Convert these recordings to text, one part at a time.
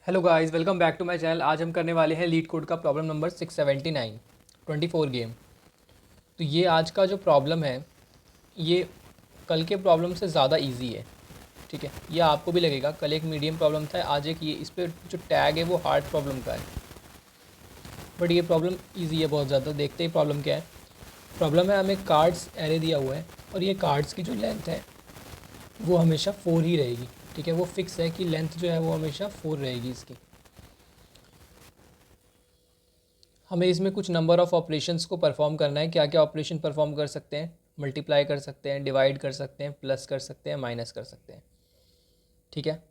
Hello guys, welcome back to my channel. आज हम करने वाले हैं लीड कोड का प्रॉब्लम नंबर 679 24 गेम। तो ये आज का जो प्रॉब्लम है ये कल के प्रॉब्लम से ज़्यादा इजी है। ठीक है, ये आपको भी लगेगा। कल एक मीडियम प्रॉब्लम था, आज एक ये इस पर जो टैग है वो हार्ड प्रॉब्लम का है। बट ये प्रॉब्लम इजी है बहुत ज़्यादा। देखते ही प्रॉब्लम क्या है। प्रॉब्लम है, हमें कार्ड्स एरे दिया हुआ है और ये कार्ड्स की जो लेंथ है वो हमेशा 4 ही रहेगी। ठीक है, वो फिक्स है कि लेंथ जो है वो हमेशा 4 रहेगी इसकी। हमें इसमें कुछ नंबर ऑफ़ ऑपरेशंस को परफॉर्म करना है। क्या क्या ऑपरेशन परफॉर्म कर सकते हैं? मल्टीप्लाई कर सकते हैं, डिवाइड कर सकते हैं, प्लस कर सकते हैं, माइनस कर सकते हैं। ठीक है,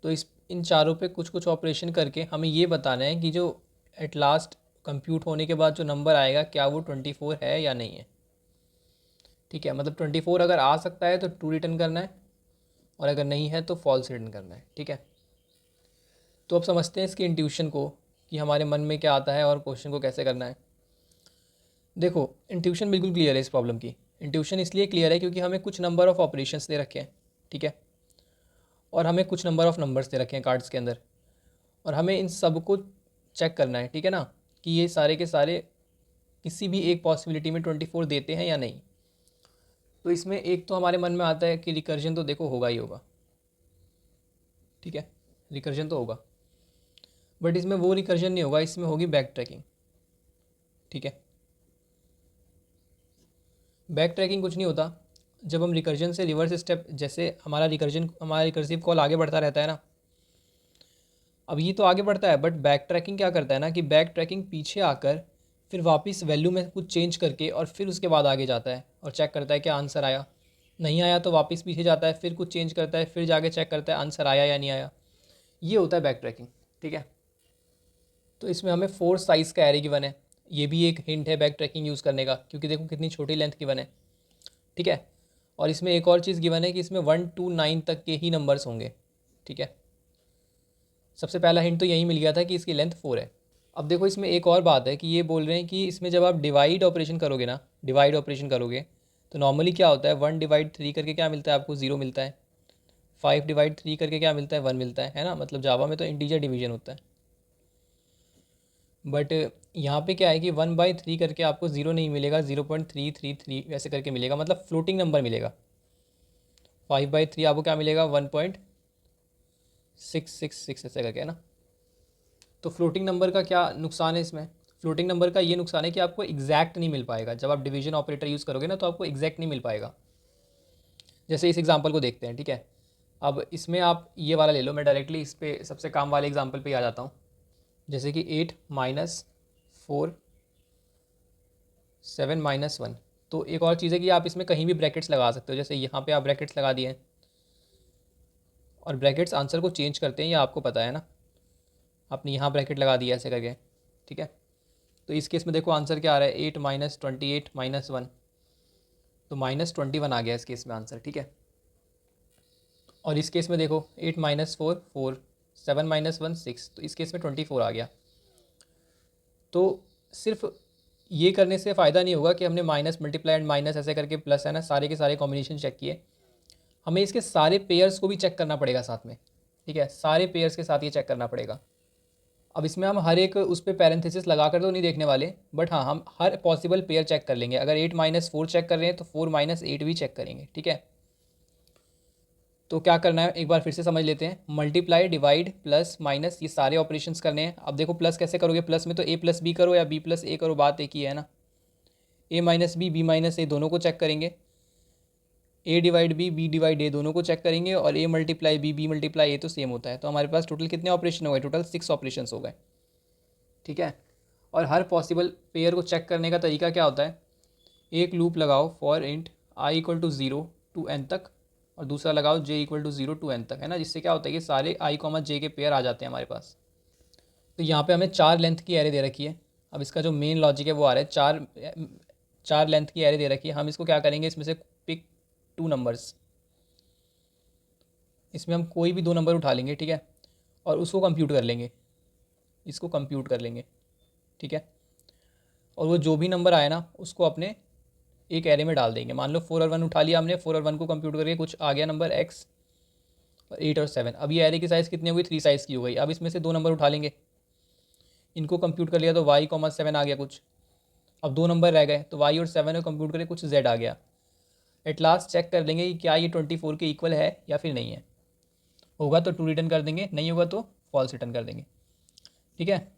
तो इस इन चारों पे कुछ कुछ ऑपरेशन करके हमें ये बताना है कि जो एट लास्ट कंप्यूट होने के बाद जो नंबर आएगा क्या वो 24 है या नहीं है। ठीक है, मतलब 24 अगर आ सकता है तो ट्रू रिटर्न करना है और अगर नहीं है तो फॉल्स रिटर्न करना है। ठीक है, तो अब समझते हैं इसकी इंट्यूशन को कि हमारे मन में क्या आता है और क्वेश्चन को कैसे करना है। देखो, इंट्यूशन बिल्कुल क्लियर है इस प्रॉब्लम की। इंट्यूशन इसलिए क्लियर है क्योंकि हमें कुछ नंबर ऑफ़ ऑपरेशंस दे रखे हैं। ठीक है, और हमें कुछ नंबर ऑफ़ नंबर्स दे रखे हैं कार्ड्स के अंदर, और हमें इन सब को चेक करना है। ठीक है ना, कि ये सारे के सारे किसी भी एक पॉसिबिलिटी में 24 देते हैं या नहीं। तो इसमें एक तो हमारे मन में आता है कि रिकर्जन तो देखो होगा ही होगा। ठीक है, रिकर्जन तो होगा, बट इसमें वो रिकर्जन नहीं होगा, इसमें होगी बैक ट्रैकिंग। ठीक है, बैक ट्रैकिंग कुछ नहीं होता। जब हम रिकर्जन से रिवर्स स्टेप, जैसे हमारा रिकर्सिव कॉल आगे बढ़ता रहता है ना, अब ये तो आगे बढ़ता है, बट बैक ट्रैकिंग क्या करता है ना कि बैक ट्रैकिंग पीछे आकर फिर वापस वैल्यू में कुछ चेंज करके और फिर उसके बाद आगे जाता है और चेक करता है क्या आंसर आया। नहीं आया तो वापस पीछे जाता है, फिर कुछ चेंज करता है, फिर जाके चेक करता है आंसर आया या नहीं आया। ये होता है बैक ट्रैकिंग। ठीक है, तो इसमें हमें 4 साइज़ का एरे गिवन है। ये भी एक हिंट है बैक ट्रैकिंग यूज़ करने का, क्योंकि देखो कितनी छोटी लेंथ गिवन है। ठीक है, और इसमें एक और चीज़ गिवन है कि इसमें 1 to 9 तक के ही नंबर्स होंगे। ठीक है, सबसे पहला हिंट तो यही मिल गया था कि इसकी लेंथ 4 है। अब देखो, इसमें एक और बात है कि ये बोल रहे हैं कि इसमें जब आप डिवाइड ऑपरेशन करोगे ना, डिवाइड ऑपरेशन करोगे तो नॉर्मली क्या होता है, 1 डिवाइड 3 करके क्या मिलता है आपको, 0 मिलता है। 5 डिवाइड 3 करके क्या मिलता है, 1 मिलता है ना। मतलब जावा में तो इंटीजर डिवीजन होता है। बट यहाँ पे क्या है कि 1/3 करके आपको 0 नहीं मिलेगा, 0.333 ऐसे करके मिलेगा, मतलब फ्लोटिंग नंबर मिलेगा। 5/3 आपको क्या मिलेगा, 1.666 ऐसे करके, है ना। तो फ्लोटिंग नंबर का क्या नुकसान है इसमें? फ्लोटिंग नंबर का ये नुकसान है कि आपको एग्जैक्ट नहीं मिल पाएगा। जब आप डिवीजन ऑपरेटर यूज़ करोगे ना तो आपको एग्जैक्ट नहीं मिल पाएगा। जैसे इस एग्जांपल को देखते हैं। ठीक है, अब इसमें आप ये वाला ले लो, मैं डायरेक्टली इस पे सबसे काम वाले एग्जांपल पे आ जाता हूँ। जैसे कि 8 - 4 7 - 1। तो एक और चीज़ है कि आप इसमें कहीं भी ब्रैकेट्स लगा सकते हो। जैसे यहाँ पे आप ब्रैकेट्स लगा दिए, और ब्रैकेट्स आंसर को चेंज करते हैं, ये आपको पता है ना। आपने यहाँ ब्रैकेट लगा दिया ऐसे करके। ठीक है, तो इस केस में देखो आंसर क्या आ रहा है, 8 - 28 - 1। तो -21 आ गया इस केस में आंसर। ठीक है, और इस केस में देखो 8 - 4 4, 7 - 1 6, तो इस केस में 24 आ गया। तो सिर्फ ये करने से फ़ायदा नहीं होगा कि हमने माइनस मल्टीप्लाई एंड माइनस ऐसे करके प्लस, है ना, सारे के सारे कॉम्बिनेशन चेक किए। हमें इसके सारे पेयर्स को भी चेक करना पड़ेगा साथ में। ठीक है, सारे पेयर्स के साथ ये चेक करना पड़ेगा। अब इसमें हम हर एक उस पर पैरेंथेसिस लगा कर तो नहीं देखने वाले, बट हाँ हम हर पॉसिबल पेयर चेक कर लेंगे। अगर 8 - 4 चेक कर रहे हैं तो 4 - 8 भी चेक करेंगे। ठीक है, तो क्या करना है एक बार फिर से समझ लेते हैं। मल्टीप्लाई, डिवाइड, प्लस, माइनस, ये सारे ऑपरेशंस करने हैं। अब देखो प्लस कैसे करोगे, प्लस में तो a प्लस बी करो या b प्लस ए करो, बात एक ही है ना। a minus B, B minus A दोनों को चेक करेंगे। a divide B divide A दोनों को चेक करेंगे, और a multiply B multiply A तो सेम होता है। तो हमारे पास टोटल कितने ऑपरेशन हो गए, टोटल 6 ऑपरेशन हो गए। ठीक है, और हर पॉसिबल पेयर को चेक करने का तरीका क्या होता है, एक लूप लगाओ for int i = 0 to n तक, और दूसरा लगाओ j = 0 to n तक, है ना। जिससे क्या होता है कि सारे i, j के पेयर आ जाते हैं हमारे पास। तो यहाँ पे हमें 4 लेंथ की एरे दे रखी है। अब इसका जो मेन लॉजिक है वो आ रहा है, चार लेंथ की एरे दे रखी है। हम इसको क्या करेंगे, इसमें से पिक 2 नंबर्स, इसमें हम कोई भी 2 नंबर उठा लेंगे। ठीक है, और उसको कंप्यूट कर लेंगे, इसको कंप्यूट कर लेंगे। ठीक है, और वो जो भी नंबर आए ना उसको अपने एक एरे में डाल देंगे। मान लो 4 और 1 उठा लिया हमने, 4 और 1 को कंप्यूट करके कुछ आ गया नंबर x, 8 और 7। अब ये एरे की साइज़ कितनी हो गई, 3 साइज़ की हो गई। अब इसमें से 2 नंबर उठा लेंगे, इनको कंप्यूट कर लिया तो y,7 आ गया कुछ। अब 2 नंबर रह गए तो y और 7 को कंप्यूट करके कुछ z आ गया। एट लास्ट चेक कर लेंगे कि क्या ये 24 के इक्वल है या फिर नहीं है। होगा तो ट्रू रिटर्न कर देंगे, नहीं होगा तो फॉल्स रिटर्न कर देंगे। ठीक है।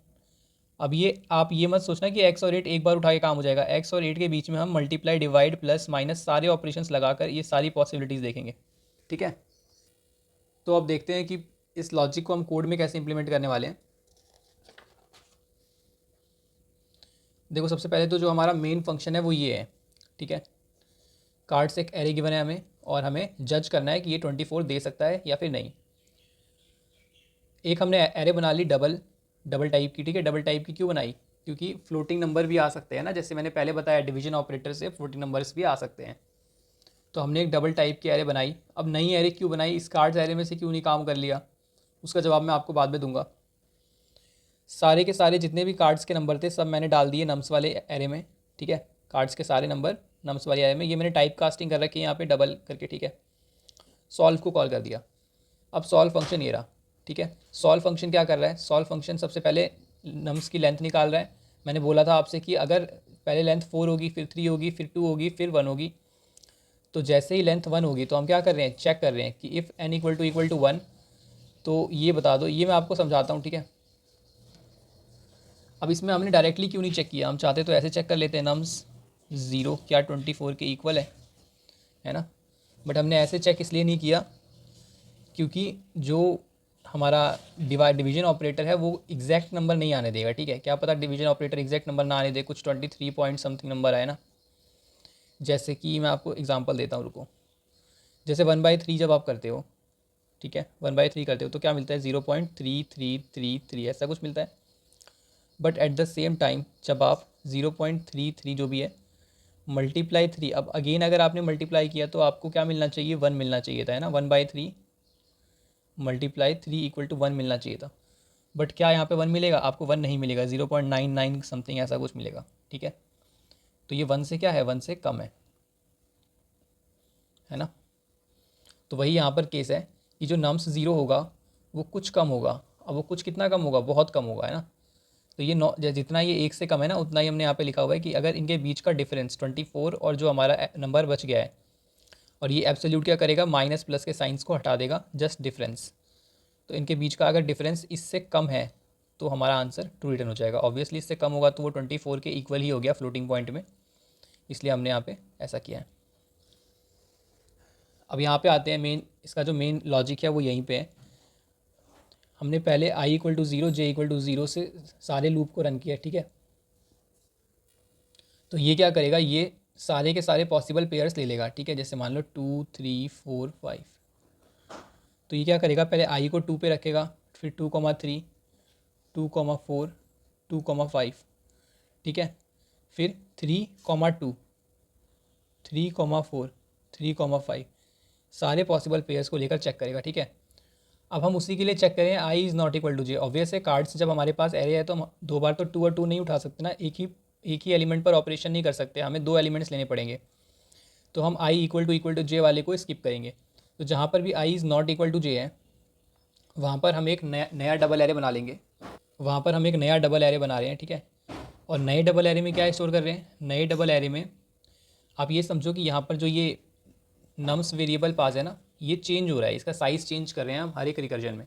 अब ये आप ये मत सोचना कि x और 8 एक बार उठा के काम हो जाएगा। x और 8 के बीच में हम मल्टीप्लाई, डिवाइड, प्लस, माइनस सारे ऑपरेशंस लगाकर ये सारी पॉसिबिलिटीज़ देखेंगे। ठीक है। तो अब देखते हैं कि इस लॉजिक को हम कोड में कैसे इंप्लीमेंट करने वाले हैं। देखो सबसे पहले तो जो हमारा मेन फंक्शन है वो ये है। ठीक है। कार्ड से एक एरे गिवन है हमें, और हमें जज करना है कि ये 24 दे सकता है या फिर नहीं। एक हमने एरे बना ली डबल टाइप की। ठीक है। डबल टाइप की क्यों बनाई, क्योंकि फ्लोटिंग नंबर भी आ सकते हैं ना, जैसे मैंने पहले बताया डिवीजन ऑपरेटर से फ्लोटिंग नंबर्स भी आ सकते हैं। तो हमने एक डबल टाइप की एरे बनाई। अब नई एरे क्यों बनाई, इस कार्ड्स एरे में से क्यों नहीं काम कर लिया, उसका जवाब मैं आपको बाद में दूंगा। सारे के सारे जितने भी कार्ड्स के नंबर थे सब मैंने डाल दिए नम्स वाले एरे में। ठीक है। कार्ड्स के सारे नंबर नम्स वाले एरे में, ये मैंने टाइप कास्टिंग कर रखी है यहाँ पे डबल करके। ठीक है। सॉल्व को कॉल कर दिया। अब सॉल्व फंक्शन ये रहा। ठीक है। सॉल्व फंक्शन क्या कर रहा है, सॉल्व फंक्शन सबसे पहले नम्स की लेंथ निकाल रहा है। मैंने बोला था आपसे कि अगर पहले लेंथ 4 होगी, फिर 3 होगी, फिर 2 होगी, फिर 1 होगी, तो जैसे ही लेंथ 1 होगी तो हम क्या कर रहे हैं, चेक कर रहे हैं कि इफ़ n इक्वल टू 1 तो ये बता दो। ये मैं आपको समझाता हूँ। ठीक है। अब इसमें हमने डायरेक्टली क्यों नहीं चेक किया, हम चाहते तो ऐसे चेक कर लेते हैं, नम्स 0 क्या 24 के इक्वल है ना। बट हमने ऐसे चेक इसलिए नहीं किया क्योंकि जो हमारा डिवीजन ऑपरेटर है वो एग्जैक्ट नंबर नहीं आने देगा। ठीक है। क्या पता डिवीजन ऑपरेटर एग्जैक्ट नंबर ना आने दे, कुछ 23 पॉइंट समथिंग नंबर आए ना। जैसे कि मैं आपको एग्जांपल देता हूँ, रुको। जैसे 1/3 जब आप करते हो, ठीक है, 1/3 करते हो तो क्या मिलता है, 0.3333 ऐसा कुछ मिलता है। But at the same time जब आप 0.33 जो भी है मल्टीप्लाई 3, अब अगेन अगर आपने मल्टीप्लाई किया तो आपको क्या मिलना चाहिए, 1 मिलना चाहिए था, है ना। 1/3 मल्टीप्लाई 3 इक्वल टू 1 मिलना चाहिए था। बट क्या यहाँ पे 1 मिलेगा, आपको 1 नहीं मिलेगा, 0.99 समथिंग ऐसा कुछ मिलेगा। ठीक है। तो ये 1 से क्या है, 1 से कम है ना। तो वही यहाँ पर केस है कि जो नम्स 0 होगा वो कुछ कम होगा। अब वो कुछ कितना कम होगा, बहुत कम होगा, है ना। तो ये जितना ये 1 से कम है ना, उतना ही हमने यहाँ पे लिखा हुआ है कि अगर इनके बीच का डिफरेंस 24 और जो हमारा नंबर बच गया है, और ये एब्सोल्यूट क्या करेगा, माइनस प्लस के साइंस को हटा देगा, जस्ट डिफरेंस। तो इनके बीच का अगर डिफरेंस इससे कम है तो हमारा आंसर ट्रू रिटर्न हो जाएगा। ऑब्वियसली इससे कम होगा तो वो 24 के इक्वल ही हो गया फ्लोटिंग पॉइंट में, इसलिए हमने यहाँ पे ऐसा किया है। अब यहाँ पे आते हैं, मेन इसका जो मेन लॉजिक है वो यहीं पे है। हमने पहले i equal to 0 j equal to 0 से सारे लूप को रन किया। ठीक है। तो ये क्या करेगा, ये सारे के सारे पॉसिबल पेयर्स ले लेगा। ठीक है। जैसे मान लो 2 3 4 5, तो ये क्या करेगा, पहले i को 2 पे रखेगा, फिर 2,3 2,4 2,5। ठीक है। फिर 3,2 3,4 3,5 सारे पॉसिबल पेयर्स को लेकर चेक करेगा। ठीक है। अब हम उसी के लिए चेक करें i is not equal to j। Obvious है, कार्ड्स जब हमारे पास एरे है तो हम दो बार तो 2 और 2 नहीं उठा सकते ना, एक ही एलिमेंट पर ऑपरेशन नहीं कर सकते, हमें 2 एलिमेंट्स लेने पड़ेंगे। तो हम i इक्वल टू j वाले को स्किप करेंगे। तो जहाँ पर भी i is not equal to j है वहाँ पर हम एक नया डबल एरे बना लेंगे। वहाँ पर हम एक नया डबल एरे बना रहे हैं। ठीक है। और नए डबल एरे में क्या स्टोर कर रहे हैं, नए डबल एरे में आप ये समझो कि यहाँ पर जो ये नम्स वेरिएबल पास है ना, ये चेंज हो रहा है, इसका साइज़ चेंज कर रहे हैं हम हर एक रिकर्जन में।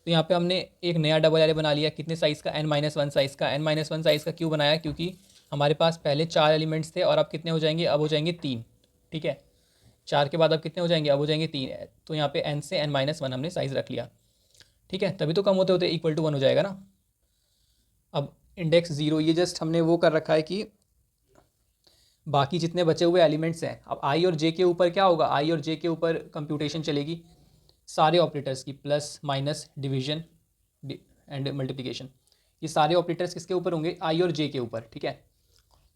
तो यहाँ पे हमने एक नया डबल एरे बना लिया, कितने साइज़ का, n-1 साइज़ का। n-1 साइज़ का क्यों बनाया, क्योंकि हमारे पास पहले 4 एलिमेंट्स थे और अब कितने हो जाएंगे, अब हो जाएंगे 3। ठीक है। 4 के बाद अब कितने हो जाएंगे, अब हो जाएंगे 3। तो यहाँ पे n से n-1 हमने साइज़ रख लिया। ठीक है। तभी तो कम होते होते इक्वल टू 1 हो जाएगा ना। अब इंडेक्स 0 ये जस्ट हमने वो कर रखा है कि बाकी जितने बचे हुए एलिमेंट्स हैं, अब i और j के ऊपर क्या होगा, i और j के ऊपर कंप्यूटेशन चलेगी सारे ऑपरेटर्स की, plus minus division and multiplication. ये सारे ऑपरेटर्स किसके ऊपर होंगे, i और j के ऊपर। ठीक है।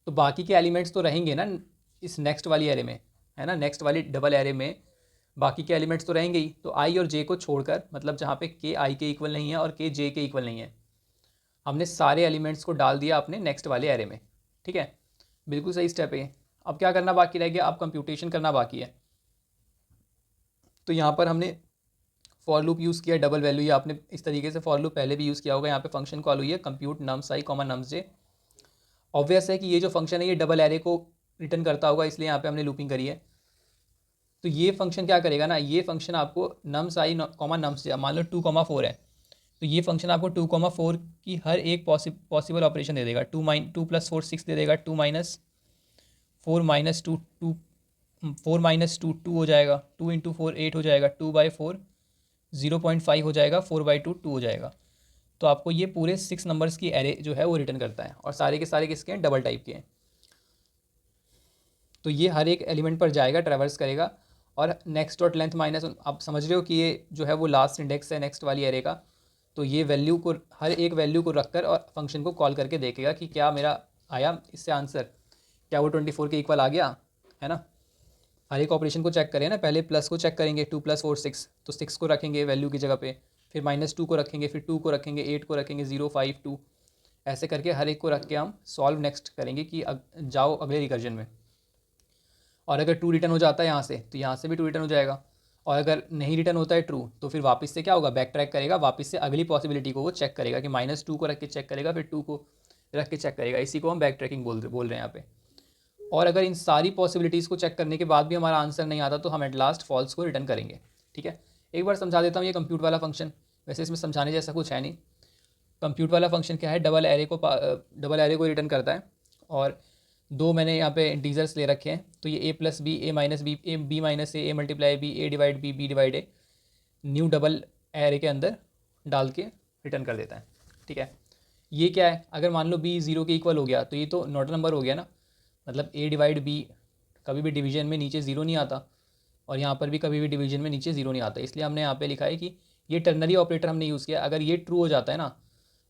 तो बाकी के एलिमेंट्स तो रहेंगे ना इस नेक्स्ट वाली एरे में, है ना, नेक्स्ट वाली डबल एरे में बाकी के एलिमेंट्स तो रहेंगे ही। तो i और j को छोड़कर, मतलब जहाँ पे k i के इक्वल नहीं है और k j के इक्वल नहीं है, हमने सारे एलिमेंट्स को डाल दिया अपने नेक्स्ट वाले एरे में। ठीक है। बिल्कुल सही स्टेप है। अब क्या करना बाकी रह गया, अब कंप्यूटेशन करना बाकी है। तो यहाँ पर हमने फॉर लूप यूज़ किया डबल वैल्यू, ये आपने इस तरीके से फॉर लूप पहले भी यूज़ किया होगा। यहाँ पे फंक्शन कॉल हुई है कंप्यूट नम्स आई कॉमा नम्स जे। ऑब्वियस है कि ये जो फंक्शन है ये डबल एरे को रिटर्न करता होगा, इसलिए यहाँ पे हमने लूपिंग करी है। तो ये फंक्शन क्या करेगा ना, ये फंक्शन आपको नम्स आई कॉमा नम्स जे, मान लो 2,4 है, तो ये फंक्शन आपको 2,4 की हर एक पॉसिबल ऑपरेशन दे देगा। 2 + 4 6 दे देगा, 2 - 4 - 2 2, 4 - 2 2 हो जाएगा, 2 × 4 8 हो जाएगा, 2/4 0.5 हो जाएगा, 4/2 2 हो जाएगा। तो आपको ये पूरे 6 नंबर्स की एरे जो है वो रिटर्न करता है, और सारे के सारे किसके हैं, डबल टाइप के हैं। तो ये हर एक एलिमेंट पर जाएगा, ट्रैवर्स करेगा, और नेक्स्ट डॉट लेंथ माइनस, आप समझ रहे हो कि ये जो है वो लास्ट इंडेक्स है नेक्स्ट वाली एरे का। तो ये वैल्यू को, हर एक वैल्यू को रखकर और फंक्शन को कॉल करके देखेगा कि क्या मेरा आया इससे आंसर, क्या वो 24 के इक्वल आ गया, है ना। हर एक ऑपरेशन को चेक करें ना, पहले प्लस को चेक करेंगे, 2 + 4 6, तो 6 को रखेंगे वैल्यू की जगह पे, फिर -2 को रखेंगे, फिर 2 को रखेंगे, 8 को रखेंगे, 0 5 2, ऐसे करके हर एक को रख के हम सॉल्व नेक्स्ट करेंगे कि जाओ अगले रिकर्जन में। और अगर 2 रिटर्न हो जाता है यहाँ से, तो यहाँ से भी 2 रिटर्न हो जाएगा। और अगर नहीं रिटर्न होता है ट्रू, तो फिर वापस से क्या होगा, बैक ट्रैक करेगा, वापस से अगली पॉसिबिलिटी को वो चेक करेगा कि -2 को रख के चेक करेगा, फिर 2 को रख के चेक करेगा। इसी को हम बैक ट्रैकिंग बोल रहे हैं यहाँ पे। और अगर इन सारी पॉसिबिलिटीज़ को चेक करने के बाद भी हमारा आंसर नहीं आता, तो हम एट लास्ट फॉल्स को रिटर्न करेंगे। ठीक है, एक बार समझा देता हूँ ये कंप्यूट वाला फंक्शन। वैसे इसमें समझाने जैसा कुछ है नहीं। कंप्यूट वाला फंक्शन क्या है, डबल एरे को रिटर्न करता है, और दो मैंने यहाँ पे इंटीजर्स ले रखे हैं, तो ये a + b, a - b, a b - a, a × b, a / b, b / a new double array के अंदर डाल के रिटर्न कर देता है। ठीक है, ये क्या है, अगर मान लो b 0 के इक्वल हो गया, तो ये तो नॉट नंबर हो गया ना, मतलब a / b कभी भी डिवीजन में नीचे 0 नहीं आता, और यहाँ पर भी कभी भी डिवीजन में नीचे 0 नहीं आता, इसलिए हमने यहाँ पे लिखा है कि ये टर्नरी ऑपरेटर हमने यूज़ किया। अगर ये ट्रू हो जाता है ना,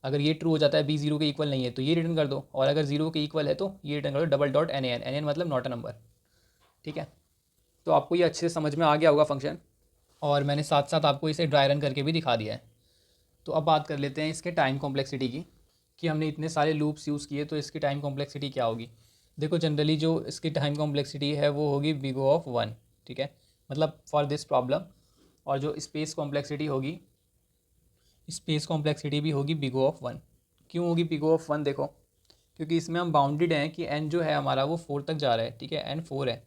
अगर ये ट्रू हो जाता है, b 0 के इक्वल नहीं है, तो ये रिटर्न कर दो, और अगर 0 के इक्वल है तो ये रिटर्न कर दो, डबल डॉट NaN मतलब नॉट अ नंबर। ठीक है, तो आपको ये अच्छे से समझ में आ गया होगा फंक्शन, और मैंने साथ साथ आपको इसे ड्राई रन करके भी दिखा दिया है। तो अब बात कर लेते हैं इसके टाइम कॉम्प्लेक्सिटी की, कि हमने इतने सारे लूप्स यूज़ किए तो इसकी टाइम कॉम्प्लेक्सिटी क्या होगी। देखो, जनरली जो इसकी टाइम कॉम्प्लेक्सिटी है वो होगी big O of 1। ठीक है, मतलब फॉर दिस प्रॉब्लम। और जो स्पेस कॉम्प्लेक्सिटी होगी, स्पेस कॉम्प्लेक्सिटी भी होगी big O of 1। क्यों होगी big O of 1, देखो, क्योंकि इसमें हम बाउंडेड हैं कि n जो है हमारा वो 4 तक जा रहा है। ठीक है, n 4 है।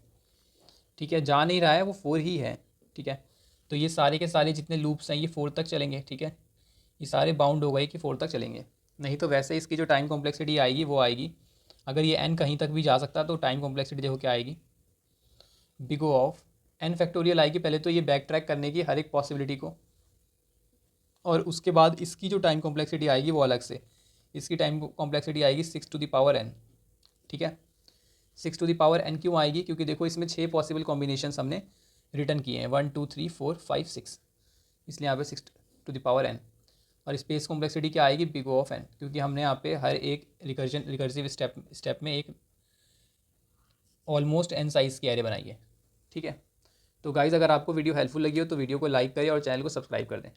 ठीक है, जा नहीं रहा है, वो 4 ही है। ठीक है, तो ये सारे के सारे जितने लूप्स हैं ये 4 तक चलेंगे। ठीक है, ये सारे बाउंड हो गए कि 4 तक चलेंगे, नहीं तो वैसे इसकी जो टाइम कॉम्प्लेक्सिटी आएगी वो आएगी, अगर ये n कहीं तक भी जा सकता तो टाइम कॉम्प्लेक्सिटी देखो क्या आएगी, big O of n factorial आएगी। पहले तो ये बैक ट्रैक करने की हर एक पॉसिबिलिटी को, और उसके बाद इसकी जो टाइम कॉम्प्लेक्सिटी आएगी वो अलग से, इसकी टाइम कॉम्प्लेक्सिटी आएगी 6⁻n। ठीक है, 6⁻n क्यों आएगी, क्योंकि देखो इसमें 6 पॉसिबल कॉम्बिनेशन हमने रिटर्न किए हैं, 1 2 3 4 5 6, इसलिए यहाँ पे 6⁻n। और स्पेस कॉम्प्लेक्सिटी क्या आएगी, big O of n, क्योंकि हमने यहाँ पे हर एक रिकर्सिव स्टेप में एक ऑलमोस्ट n साइज़ की एरे बनाई है। ठीक है, तो गाइज़ अगर आपको वीडियो हेल्पफुल लगी हो तो वीडियो को लाइक करें और चैनल को सब्सक्राइब कर दें।